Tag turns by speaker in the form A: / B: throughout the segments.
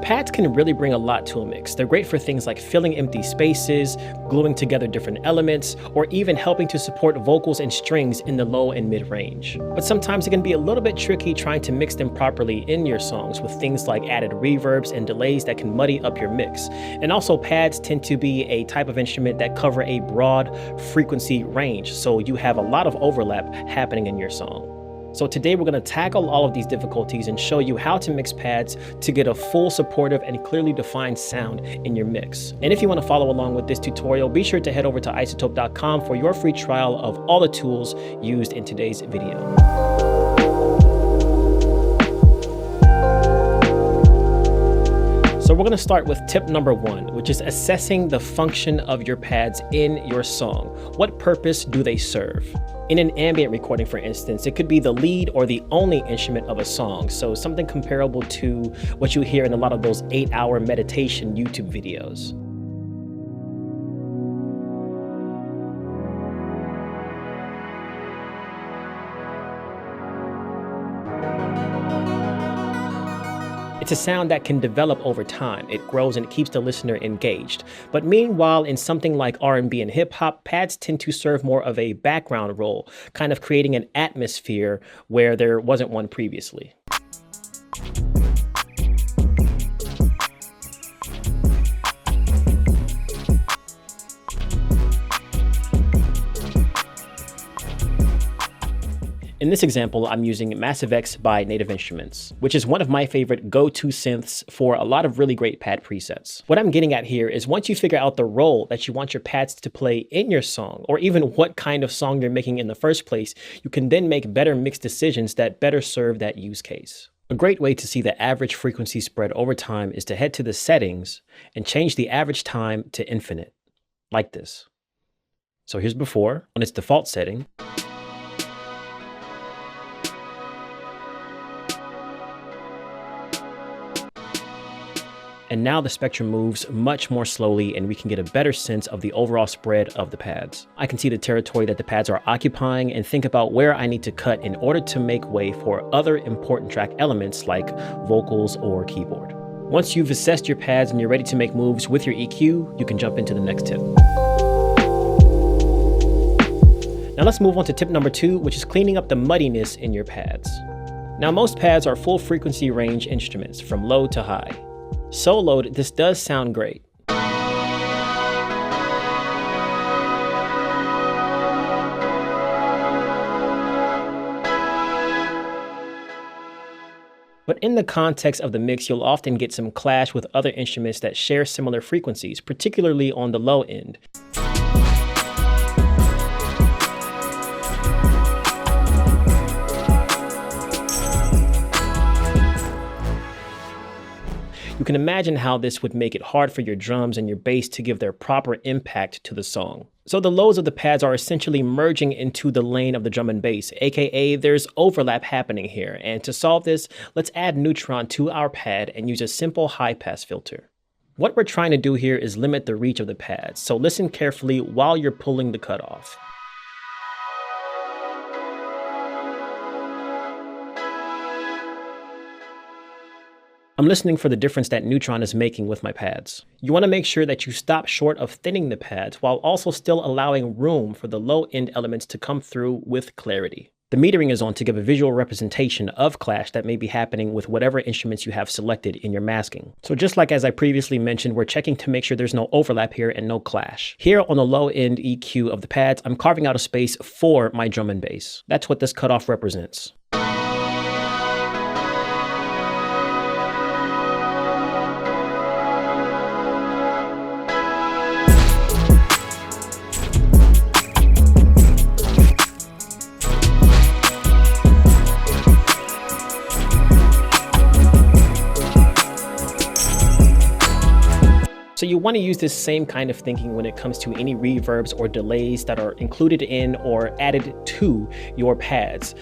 A: Pads can really bring a lot to a mix. They're great for things like filling empty spaces, gluing together different elements, or even helping to support vocals and strings in the low and mid range. But sometimes it can be a little bit tricky trying to mix them properly in your songs with things like added reverbs and delays that can muddy up your mix. And also, pads tend to be a type of instrument that cover a broad frequency range, so you have a lot of overlap happening in your song. So today we're going to tackle all of these difficulties and show you how to mix pads to get a full, supportive, and clearly defined sound in your mix. And if you want to follow along with this tutorial, be sure to head over to iZotope.com for your free trial of all the tools used in today's video. So we're going to start with tip number 1, which is assessing the function of your pads in your song. What purpose do they serve? In an ambient recording, for instance, it could be the lead or the only instrument of a song, so something comparable to what you hear in a lot of those 8-hour meditation YouTube videos. It's a sound that can develop over time. It grows and it keeps the listener engaged. But meanwhile, in something like R&B and hip hop, pads tend to serve more of a background role, kind of creating an atmosphere where there wasn't one previously. In this example, I'm using Massive X by Native Instruments, which is one of my favorite go-to synths for a lot of really great pad presets. What I'm getting at here is once you figure out the role that you want your pads to play in your song, or even what kind of song you're making in the first place, you can then make better mix decisions that better serve that use case. A great way to see the average frequency spread over time is to head to the settings and change the average time to infinite, like this. So here's before on its default setting. And now the spectrum moves much more slowly and we can get a better sense of the overall spread of the pads. I can see the territory that the pads are occupying and think about where I need to cut in order to make way for other important track elements like vocals or keyboard. Once you've assessed your pads and you're ready to make moves with your EQ, you can jump into the next tip. Now let's move on to tip number 2, which is cleaning up the muddiness in your pads. Now most pads are full frequency range instruments from low to high. Soloed, this does sound great. But in the context of the mix, you'll often get some clash with other instruments that share similar frequencies, particularly on the low end. You can imagine how this would make it hard for your drums and your bass to give their proper impact to the song. So the lows of the pads are essentially merging into the lane of the drum and bass, aka there's overlap happening here. And to solve this, let's add Neutron to our pad and use a simple high pass filter. What we're trying to do here is limit the reach of the pads, so listen carefully while you're pulling the cutoff. I'm listening for the difference that Neutron is making with my pads. You want to make sure that you stop short of thinning the pads while also still allowing room for the low-end elements to come through with clarity. The metering is on to give a visual representation of clash that may be happening with whatever instruments you have selected in your masking. So just like as I previously mentioned, we're checking to make sure there's no overlap here and no clash. Here on the low-end EQ of the pads, I'm carving out a space for my drum and bass. That's what this cutoff represents. So you want to use this same kind of thinking when it comes to any reverbs or delays that are included in or added to your pads.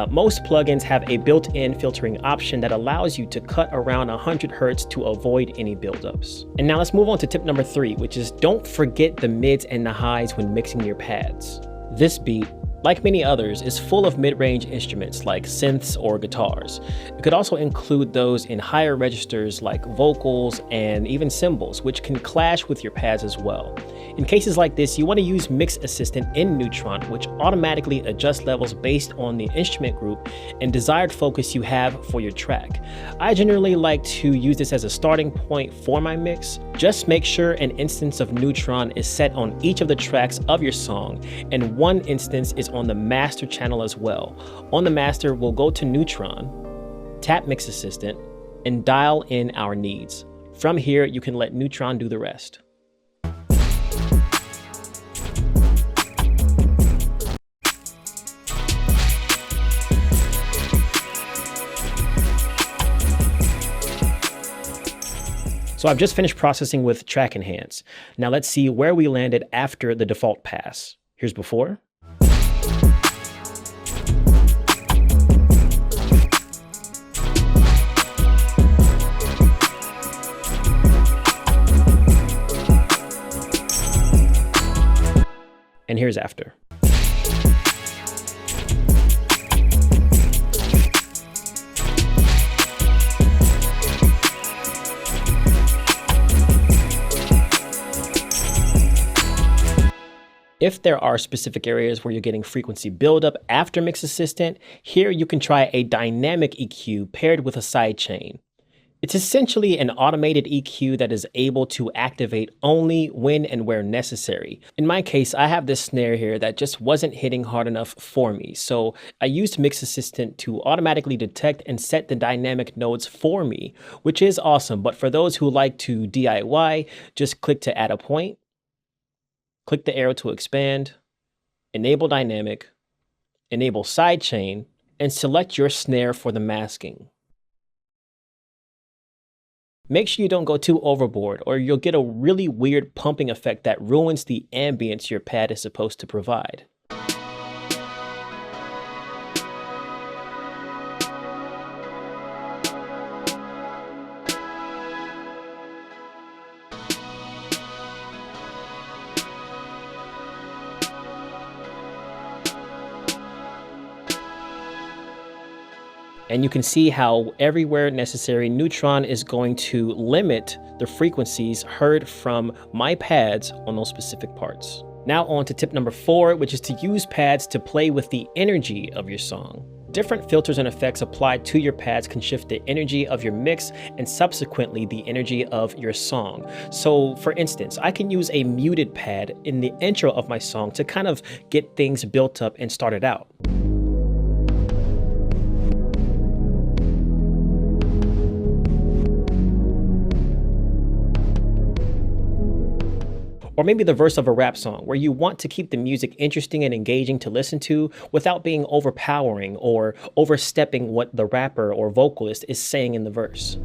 A: Most plugins have a built-in filtering option that allows you to cut around 100 Hertz to avoid any buildups. And now let's move on to tip number 3, which is don't forget the mids and the highs when mixing your pads. This beat like many others, is full of mid-range instruments like synths or guitars. It could also include those in higher registers like vocals and even cymbals, which can clash with your pads as well. In cases like this, you want to use Mix Assistant in Neutron, which automatically adjusts levels based on the instrument group and desired focus you have for your track. I generally like to use this as a starting point for my mix. Just make sure an instance of Neutron is set on each of the tracks of your song, and one instance is on the master channel as well. On the master, we'll go to Neutron, tap Mix Assistant, and dial in our needs. From here, you can let Neutron do the rest. So I've just finished processing with Track Enhance. Now let's see where we landed after the default pass. Here's before. And here's after. If there are specific areas where you're getting frequency buildup after Mix Assistant, here you can try a dynamic EQ paired with a sidechain. It's essentially an automated EQ that is able to activate only when and where necessary. In my case, I have this snare here that just wasn't hitting hard enough for me, so I used Mix Assistant to automatically detect and set the dynamic nodes for me, which is awesome. But for those who like to DIY, just click to add a point, click the arrow to expand, enable dynamic, enable sidechain, and select your snare for the masking. Make sure you don't go too overboard, or you'll get a really weird pumping effect that ruins the ambience your pad is supposed to provide. And you can see how everywhere necessary, Neutron is going to limit the frequencies heard from my pads on those specific parts. Now on to tip number 4, which is to use pads to play with the energy of your song. Different filters and effects applied to your pads can shift the energy of your mix and subsequently the energy of your song. So for instance, I can use a muted pad in the intro of my song to kind of get things built up and started out. Or maybe the verse of a rap song, where you want to keep the music interesting and engaging to listen to without being overpowering or overstepping what the rapper or vocalist is saying in the verse.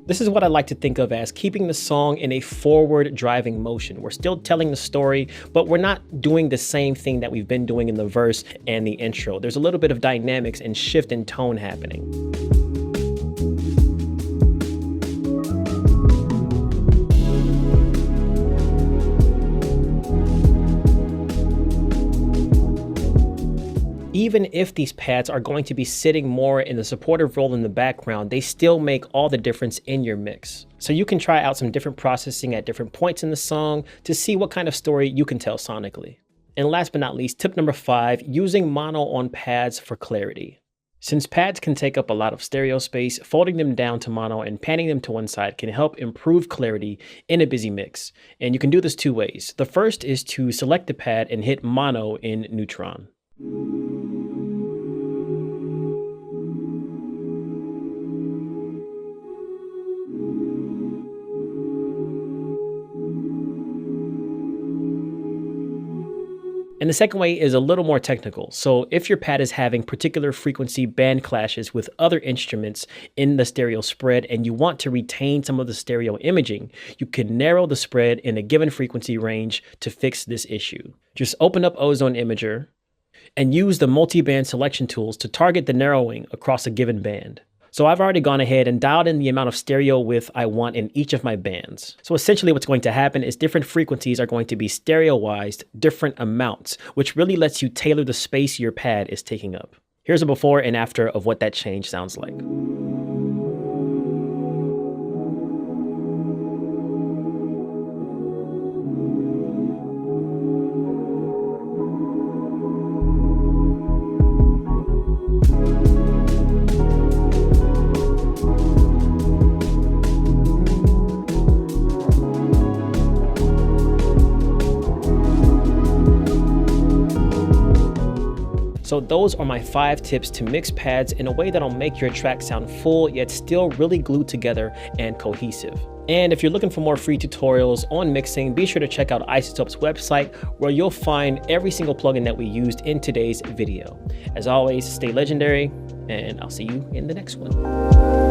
A: This is what I like to think of as keeping the song in a forward driving motion. We're still telling the story, but we're not doing the same thing that we've been doing in the verse and the intro. There's a little bit of dynamics and shift in tone happening. Even if these pads are going to be sitting more in the supportive role in the background, they still make all the difference in your mix. So you can try out some different processing at different points in the song to see what kind of story you can tell sonically. And last but not least, tip number 5, using mono on pads for clarity. Since pads can take up a lot of stereo space, folding them down to mono and panning them to one side can help improve clarity in a busy mix. And you can do this 2 ways. The first is to select the pad and hit mono in Neutron. And the second way is a little more technical. So if your pad is having particular frequency band clashes with other instruments in the stereo spread and you want to retain some of the stereo imaging, you can narrow the spread in a given frequency range to fix this issue. Just open up Ozone Imager and use the multi-band selection tools to target the narrowing across a given band. So I've already gone ahead and dialed in the amount of stereo width I want in each of my bands. So essentially what's going to happen is different frequencies are going to be stereo-wise different amounts, which really lets you tailor the space your pad is taking up. Here's a before and after of what that change sounds like. So those are my 5 tips to mix pads in a way that'll make your track sound full yet still really glued together and cohesive. And if you're looking for more free tutorials on mixing, be sure to check out iZotope's website where you'll find every single plugin that we used in today's video. As always, stay legendary, and I'll see you in the next one.